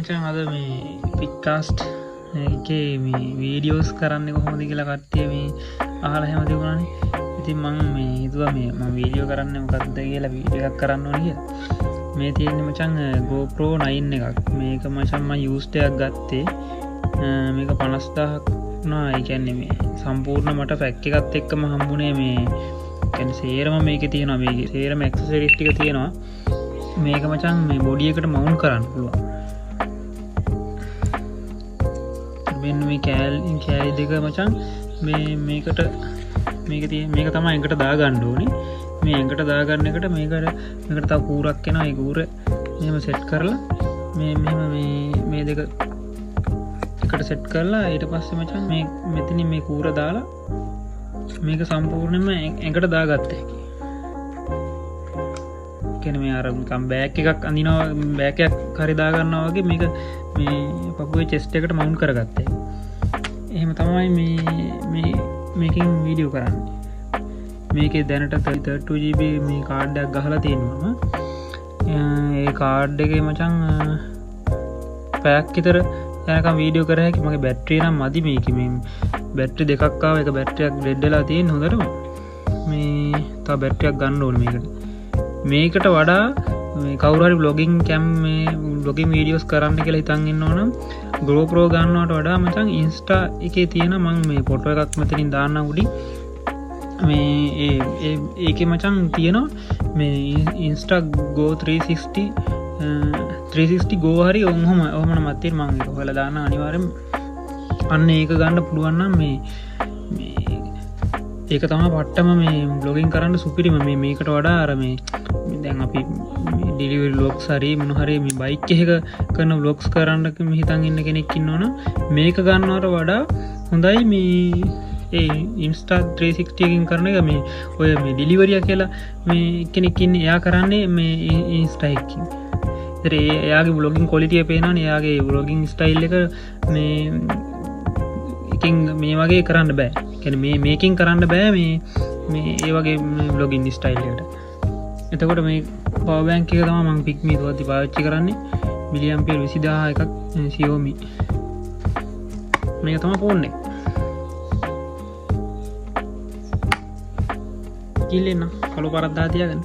මචං අද මේ පික්කාස්ට් එකේ මේ වීඩියෝස් කරන්න කොහොමද කියලා කට්ටිය මේ අහලා හැම තිබුණානේ. ඉතින් මම මේ හිතුවා මේ මම වීඩියෝ කරන්න මොකක්ද කියලා වීඩියෝ එකක් කරන්න ඕනේ කියලා. මේ තියෙන්නේ මචං GoPro 9 එකක්. මේක මචං මම යූස්ඩ් එකක් ගත්තේ. මේක 50000ක් වුණා. ඒ කියන්නේ මේ සම්පූර්ණ මට පැක් එකත් එක්කම හම්බුනේ මේ කියන්නේ සේරම මේකේ තියෙනවා. මේකේ සේරම ඇක්සසරිස් ටික තියෙනවා. මේක මචං මේ බොඩි එකට මවුන්ට් කරන්න පුළුවන්. මෙන්න මේ කෑලි දෙක මචං මේකට මේක තමයි ඇඟට දාගන්න ඕනේ. මේ ඇඟට දාගන්න එකට මේකට තව කූරක් එනවා. ඒ කූර මෙහෙම සෙට් කරලා මෙහෙම මේ දෙක එකට සෙට් කරලා ඊට පස්සේ මචං මේ මෙතනින් මේ කූර දාලා මේක සම්පූර්ණයෙන්ම ඇඟට දාගත්ත හැකි. මේ අර නිකන් බෑග් එකක් අඳිනවා, බෑග් එකක් හරි දා ගන්නවා වගේ මේක මේ පපුවේ චෙස්ට් එකට මවුන්ට් කරගත්තා. එහෙම තමයි මේකෙන් වීඩියෝ කරන්නේ. මේකේ දැනට 32GB මේ කාඩ් එකක් ගහලා තියෙනවා. ඒ කාඩ් එකේ මචං පැයක් විතර යනකම් වීඩියෝ කර හැකි. මගේ බැටරිය නම් මදි. මේකේ මේ බැටරි දෙකක් ආවා. එක බැටරියක් ඩෙඩ් වෙලා තියෙන හොඳටම. මේ තව බැටරියක් ගන්න ඕනේ මේකට. මේකට වඩා මේ කවුරු හරි vlogging cam මේ vlogging videos කරන්න කියලා හිතන් ඉන්නවනම් GoPro ගන්නවට වඩා මචං Insta එකේ තියෙන මම මේ ෆොටෝ එකක් මෙතනින් දාන්න උඩින් මේ ඒකේ මචං තියෙනවා මේ Insta Go 360 Go හරි ඔහොම නමක් තියෙන මම ඒක හොයලා දාන්න අනිවාර්යෙන්. අන්න ඒක ගන්න පුළුවන් නම් මේ ඒක තමයි පට්ටම මේ බ්ලොගින් කරන්න සුපිරිම. මේකට වඩා අර මේ දැන් අපි ඩෙලිවරි ව්ලොග්ස් හරි මොන හරි මේ බයික් එකක කරන ව්ලොග්ස් කරන්න හිතන් ඉන්න කෙනෙක් ඉන්නවනම් මේක ගන්නවට වඩා හොඳයි මේ ඒ Insta 360 එකකින් කරන එක. මේ ඔය මේ ඩෙලිවරිය කියලා මේ කෙනෙක් ඉන්නේ එයා කරන්නේ මේ Insta එකකින්. ඒතර එයාගේ vlogging quality එක පේනවනේ. එයාගේ vlogging style එක මේ එකකින් මේ වගේ කරන්න බෑ. කියන්නේ මේකින් කරන්න බෑ මේ ඒ වගේ vlogging style එකට. එතකොට මේ power bank එක තමයි මම Pickme තුවද්දි පාවිච්චි කරන්නේ. මිලියම්පියර් 20000 එකක් Xiaomi. මේක තමයි ෆෝන් එක. කිල්ලෙන්න කළු පාරක් දාලා තියාගන්න.